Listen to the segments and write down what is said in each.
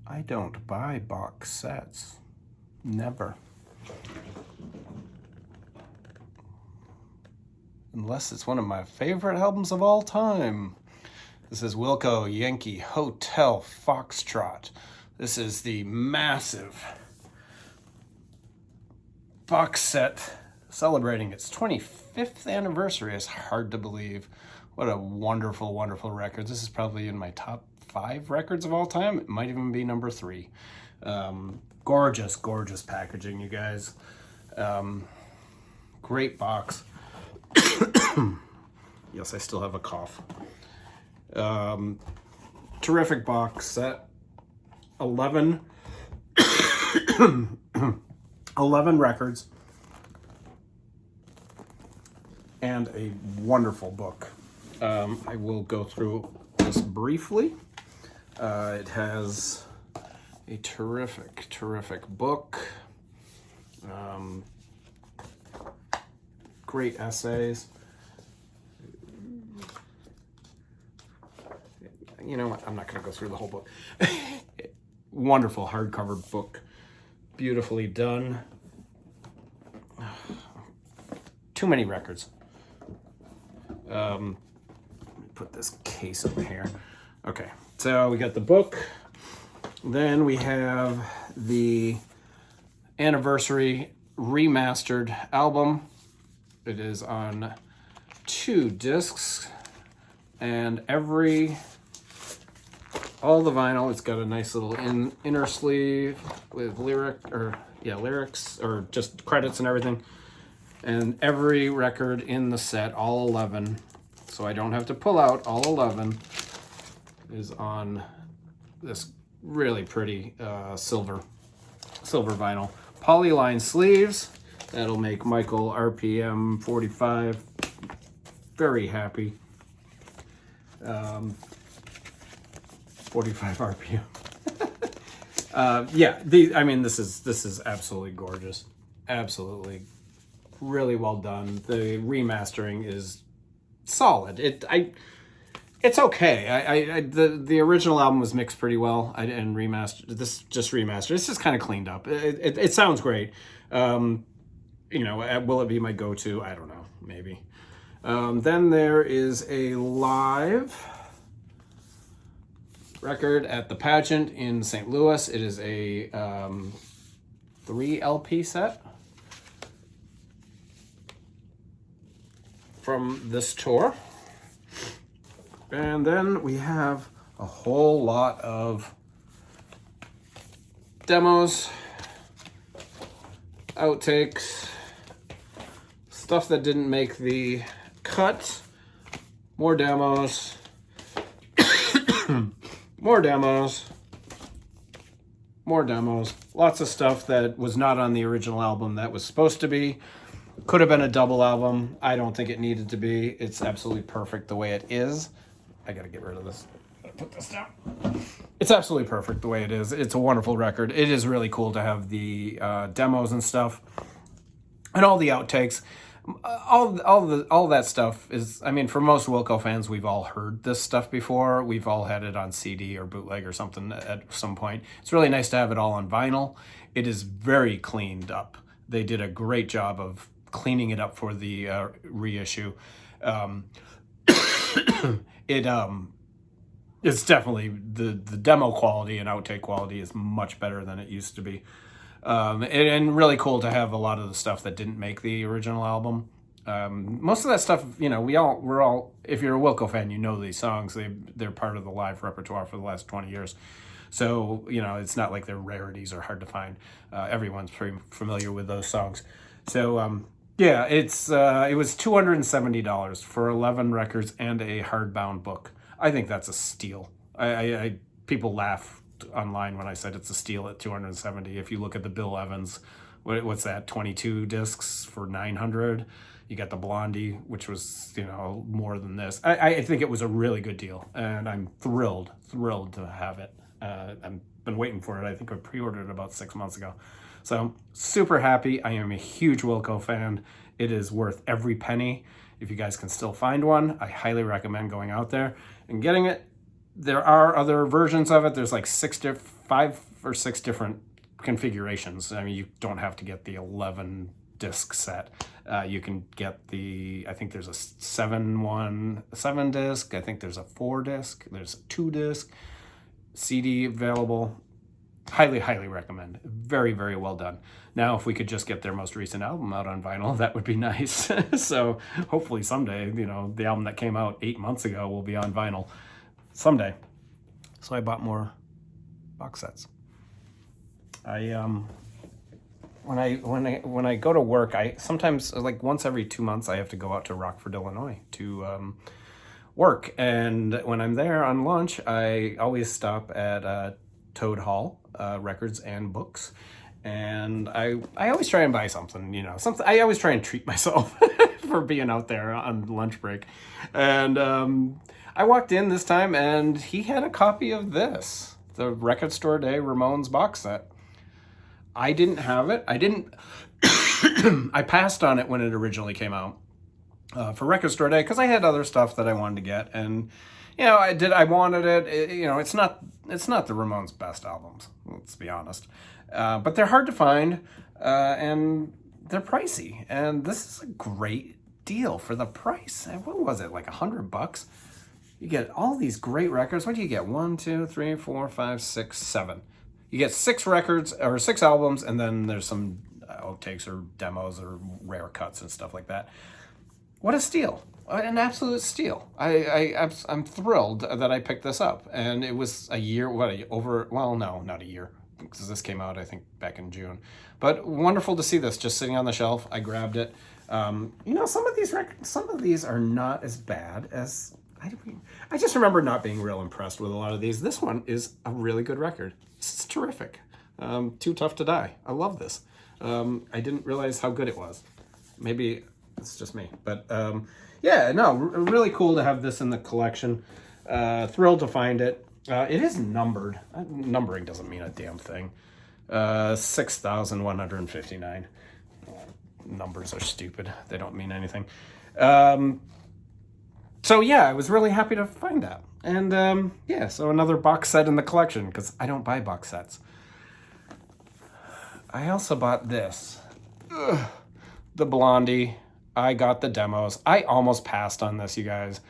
I don't buy box sets. Never. Unless it's one of my favorite albums of all time. This is Wilco, Yankee, Hotel, Foxtrot. This is the massive box set celebrating its 25th anniversary. It's hard to believe. What a wonderful, wonderful record. This is probably in my top 5 records of all time. It might even be number 3. Gorgeous, gorgeous packaging, you guys. Great box. Yes, I still have a cough. Terrific box set. 11 records and a wonderful book. I will go through this briefly. It has a terrific book. Great essays. You know what? I'm not going to go through the whole book. Wonderful hardcover book. Beautifully done. Too many records. Put this case over here. Okay, so we got the book. Then we have the anniversary remastered album. It is on 2 discs, and all the vinyl. It's got a nice little inner sleeve with lyrics or just credits and everything. And every record in the set, all 11, so I don't have to pull out all 11, is on this really pretty silver vinyl. Polyline sleeves. That'll make Michael RPM 45 very happy. 45 RPM. This is absolutely gorgeous. Absolutely, really well done. The remastering is solid. It's okay. The original album was mixed pretty well. And remastered. This just remastered. It's just kind of cleaned up. It sounds great. Will it be my go-to? I don't know. Maybe. Then there is a live record at the pageant in St. Louis. It is a 3 LP set from this tour. And then we have a whole lot of demos, outtakes, stuff that didn't make the cut, more demos, more demos, lots of stuff that was not on the original album that was supposed to be. Could have been a double album. I don't think it needed to be. It's absolutely perfect the way it is. I gotta get rid of this. Put this down. It's absolutely perfect the way it is. It's a wonderful record. It is really cool to have the demos and stuff, and all the outtakes. All that stuff is. I mean, for most Wilco fans, we've all heard this stuff before. We've all had it on CD or bootleg or something at some point. It's really nice to have it all on vinyl. It is very cleaned up. They did a great job of cleaning it up for the reissue. It's definitely the demo quality and outtake quality is much better than it used to be. And really cool to have a lot of the stuff that didn't make the original album. Most of that stuff, we're all, if you're a Wilco fan, you know these songs. They're part of the live repertoire for the last 20 years. So, it's not like they're rarities or hard to find. Everyone's pretty familiar with those songs. So, it was $270 for 11 records and a hardbound book. I think that's a steal. People laugh online when I said it's a steal at $270. If you look at the Bill Evans, what's that? 22 discs for $900. You got the Blondie, which was more than this. I think it was a really good deal, and I'm thrilled to have it. I've been waiting for it. I think I pre-ordered it about 6 months ago. So super happy. I am a huge Wilco fan. It is worth every penny. If you guys can still find one, I highly recommend going out there and getting it. There are other versions of it. There's like 5 or 6 different configurations. I mean, you don't have to get the 11 disc set. You can get the, I think there's a 7 disc. I think there's a 4 disc. There's a 2 disc. CD available. Highly, highly recommend. Very, very well done. Now, if we could just get their most recent album out on vinyl, that would be nice. So hopefully someday, you know, the album that came out 8 months ago will be on vinyl someday. So I bought more box sets. When I go to work, I sometimes, like once every 2 months, I have to go out to Rockford, Illinois to work. And when I'm there on lunch, I always stop at Toad Hall Records and Books, and I always try and buy something, you know, something. I always try and treat myself for being out there on lunch break. And I walked in this time, and he had a copy of this, the Record Store Day Ramones box set. I didn't have it. I passed on it when it originally came out for Record Store Day because I had other stuff that I wanted to get, and you know, I wanted it. You know, it's not the Ramones' best albums, let's be honest, but they're hard to find, and they're pricey, and this is a great deal for the price. What was it, like $100? You get all these great records. What do you get? 1, 2, 3, 4, 5, 6, 7. You get 6 records or 6 albums, and then there's some outtakes or demos or rare cuts and stuff like that. What a steal. An absolute steal. I'm thrilled that I picked this up. And it was a year, well, no, not a year, because this came out, I think, back in June. But wonderful to see this just sitting on the shelf. I grabbed it. You know, some of these are not as bad as, I just remember not being real impressed with a lot of these. This one is a really good record. This is terrific. Too Tough to Die. I love this. I didn't realize how good it was. Maybe it's just me. But yeah, no, really cool to have this in the collection. Thrilled to find it. It is numbered. Numbering doesn't mean a damn thing. 6,159. Numbers are stupid. They don't mean anything. So yeah, I was really happy to find that. And yeah, so another box set in the collection, because I don't buy box sets. I also bought this. The Blondie. I got the demos. I almost passed on this, you guys.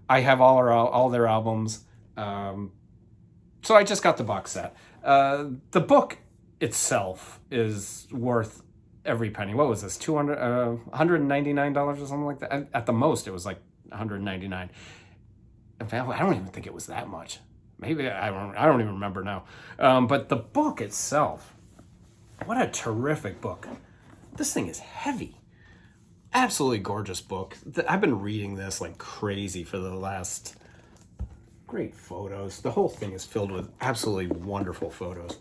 I have all their albums. So I just got the box set. The book itself is worth every penny. What was this? $199 or something like that? At the most, it was like $199. In fact, I don't even think it was that much. Maybe I don't even remember now. But the book itself, what a terrific book. This thing is heavy. Absolutely gorgeous book. I've been reading this like crazy for the last. Great photos. The whole thing is filled with absolutely wonderful photos.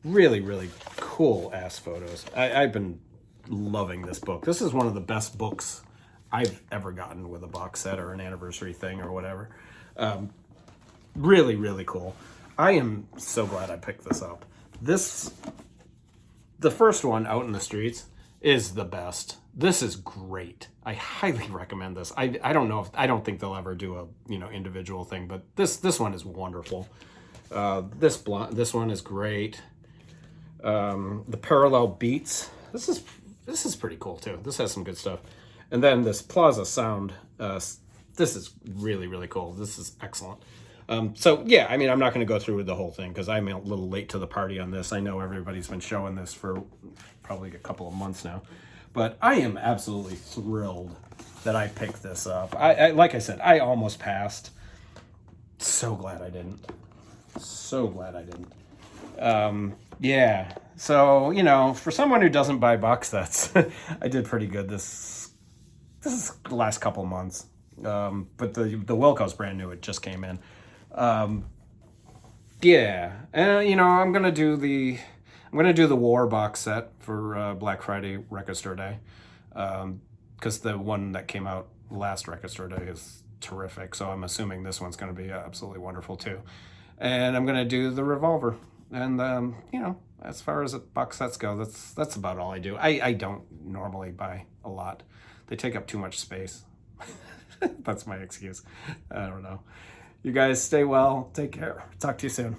Really, really cool ass photos. I've been loving this book. This is one of the best books I've ever gotten with a box set or an anniversary thing or whatever. Really, really cool. I am so glad I picked this up. The first one, Out in the Streets, is the best. This is great. I highly recommend this. I don't think they'll ever do a individual thing, but this one is wonderful. This one is great. The Parallel Beats. This is pretty cool too. This has some good stuff. And then this Plaza Sound. This is really, really cool. This is excellent. So yeah, I mean, I'm not going to go through with the whole thing because I'm a little late to the party on this. I know everybody's been showing this for probably a couple of months now, but I am absolutely thrilled that I picked this up. I like I said, I almost passed. So glad I didn't. So glad I didn't. Yeah. So, for someone who doesn't buy box sets, I did pretty good this is the last couple of months. But the Wilco's brand new. It just came in. Yeah. And, I'm going to do the War box set for Black Friday Record Store Day. Because the one that came out last Record Store Day is terrific. So I'm assuming this one's going to be absolutely wonderful too. And I'm going to do the Revolver. And, as far as box sets go, that's about all I do. I don't normally buy a lot. They take up too much space. That's my excuse. I don't know. You guys stay well. Take care. Talk to you soon.